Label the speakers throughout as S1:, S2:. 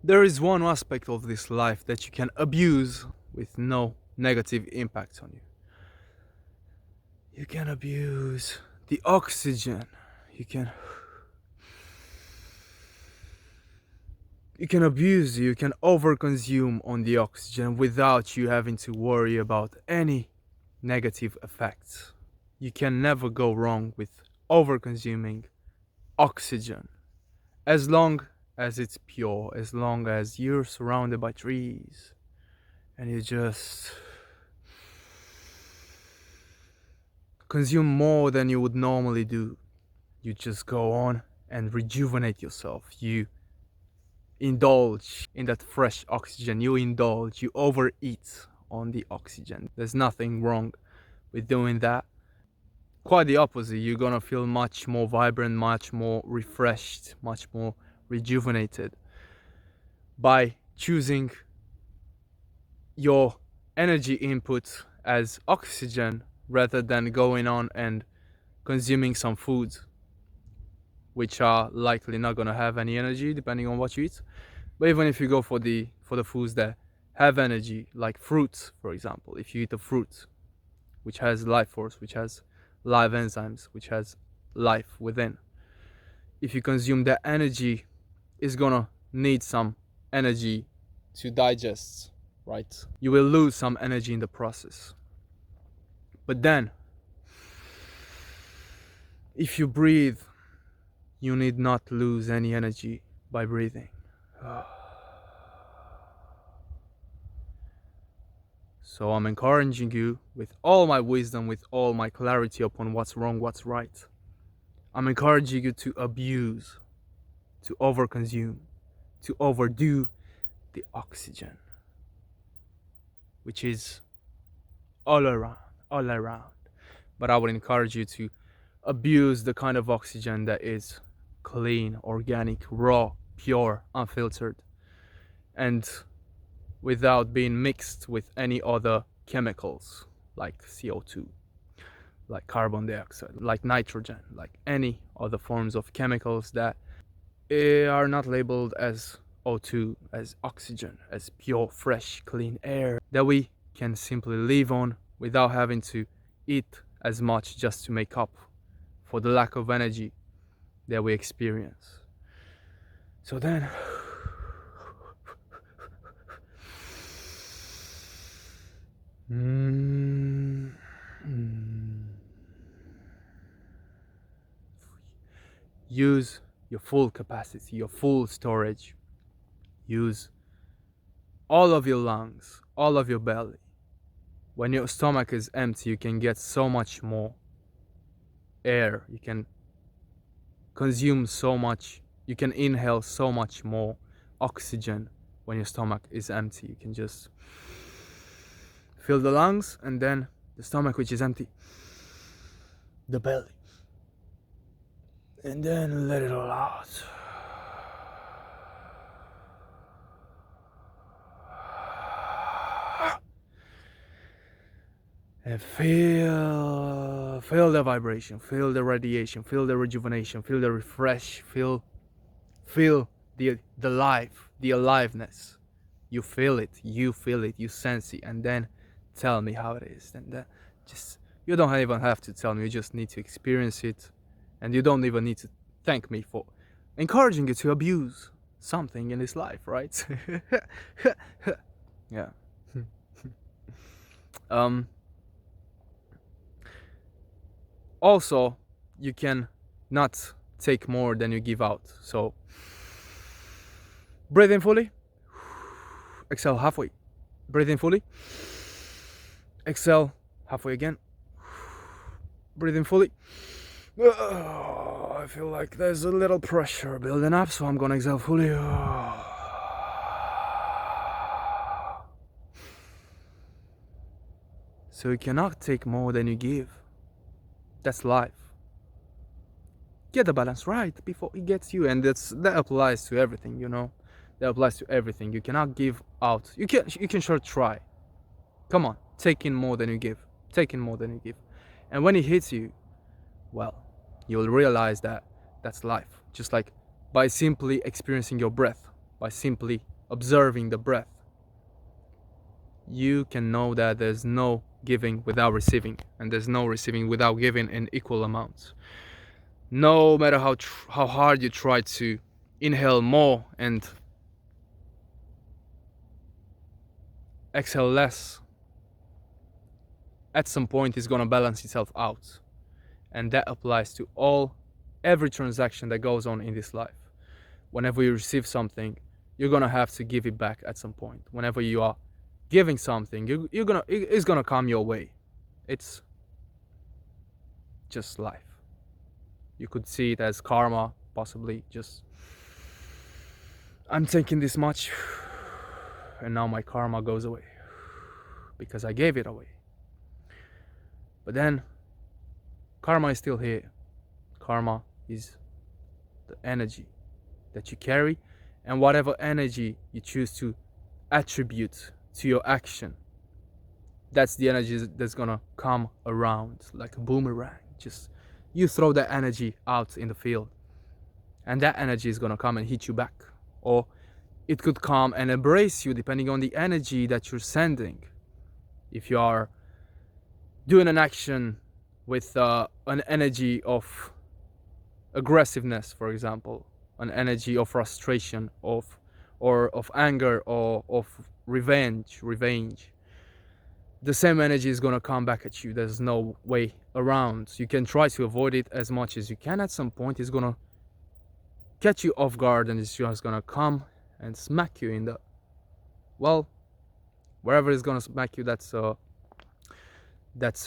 S1: There is one aspect of this life that you can abuse with no negative impact on you. You can abuse the oxygen. You can abuse, you can overconsume on the oxygen without you having to worry about any negative effects. You can never go wrong with overconsuming oxygen, as long as it's pure, as long as you're surrounded by trees and you just consume more than you would normally do. You just go on and rejuvenate yourself. You indulge in that fresh oxygen. You overeat on the oxygen. There's nothing wrong with doing that. Quite the opposite. You're gonna feel much more vibrant, much more refreshed, much more rejuvenated by choosing your energy input as oxygen rather than going on and consuming some foods which are likely not gonna have any energy depending on what you eat. But even if you go for the foods that have energy, like fruits, for example, if you eat a fruit which has life force, which has live enzymes, which has life within, if you consume that energy, is gonna need some energy to digest, right? You will lose some energy in the process. But then, if you breathe, you need not lose any energy by breathing. So I'm encouraging you with all my wisdom, with all my clarity upon what's wrong, what's right. I'm encouraging you to abuse, to overconsume, to overdo the oxygen, which is all around, all around. But I would encourage you to abuse the kind of oxygen that is clean, organic, raw, pure, unfiltered, and without being mixed with any other chemicals like CO2, like carbon dioxide, like nitrogen, like any other forms of chemicals that are not labeled as O2, as oxygen, as pure, fresh, clean air that we can simply live on without having to eat as much just to make up for the lack of energy that we experience. So then, use your full capacity, your full storage. Use all of your lungs, all of your belly. When your stomach is empty, you can get so much more air. You can consume so much, you can inhale so much more oxygen when your stomach is empty. You can just fill the lungs and then the stomach, which is empty, the belly, and then let it all out. And feel the vibration, feel the radiation, feel the rejuvenation, feel the refresh, feel the life, the aliveness. You feel it, you sense it, and then tell me how it is. And then just, you don't even have to tell me, you just need to experience it, and you don't even need to thank me for encouraging you to abuse something in this life, right? Yeah. Also, you can not take more than you give out. So breathe in fully, exhale halfway. Breathe in fully, exhale halfway again. Breathe in fully. I feel like there's a little pressure building up, so I'm gonna exhale fully. So you cannot take more than you give. That's life. Get the balance right before it gets you, and that applies to everything, you know. That applies to everything. You cannot give out. You can sure try. Come on, take in more than you give. Take in more than you give. And when it hits you, well, you'll realize that that's life. Just like by simply experiencing your breath, by simply observing the breath, you can know that there's no giving without receiving, and there's no receiving without giving in equal amounts. No matter how hard you try to inhale more and exhale less, at some point it's gonna balance itself out. And that applies to every transaction that goes on in this life. Whenever you receive something, you're gonna have to give it back at some point. Whenever you are giving something, it's gonna come your way. It's just life. You could see it as karma, possibly. Just, I'm thinking this much, and now my karma goes away because I gave it away. But then karma is still here. Karma is the energy that you carry, and whatever energy you choose to attribute to your action, that's the energy that's gonna come around like a boomerang. Just you throw that energy out in the field, and that energy is gonna come and hit you back, or it could come and embrace you depending on the energy that you're sending. If you are doing an action with an energy of aggressiveness, for example, an energy of frustration, or of anger, or of revenge, the same energy is gonna come back at you. There's no way around. You can try to avoid it as much as you can. At some point, it's gonna catch you off guard, and it's just gonna come and smack you in the, well, wherever it's gonna smack you, that's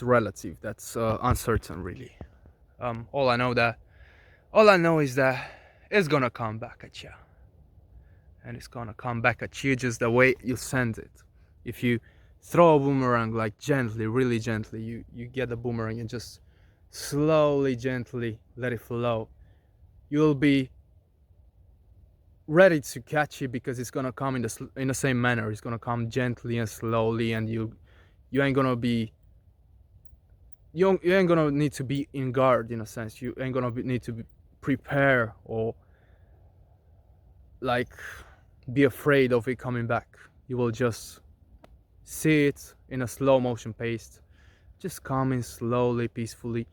S1: relative. That's uncertain, really. All I know is that it's gonna come back at you, and it's gonna come back at you just the way you send it. If you throw a boomerang like gently, really gently, you get the boomerang and just slowly, gently let it flow, you'll be ready to catch it because it's gonna come in the same manner. It's gonna come gently and slowly, and you ain't gonna be, you ain't gonna need to be in guard, in a sense. You ain't gonna need to prepare or like be afraid of it coming back. You will just see it in a slow motion pace, just coming slowly, peacefully,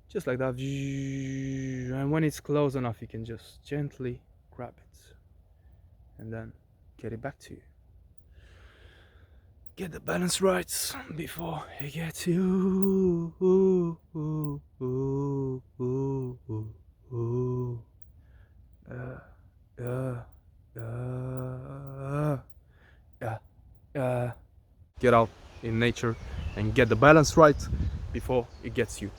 S1: just like that. And when it's close enough, you can just gently grab it and then get it back to you. Get the balance right before it gets you. Get out in nature and get the balance right before it gets you.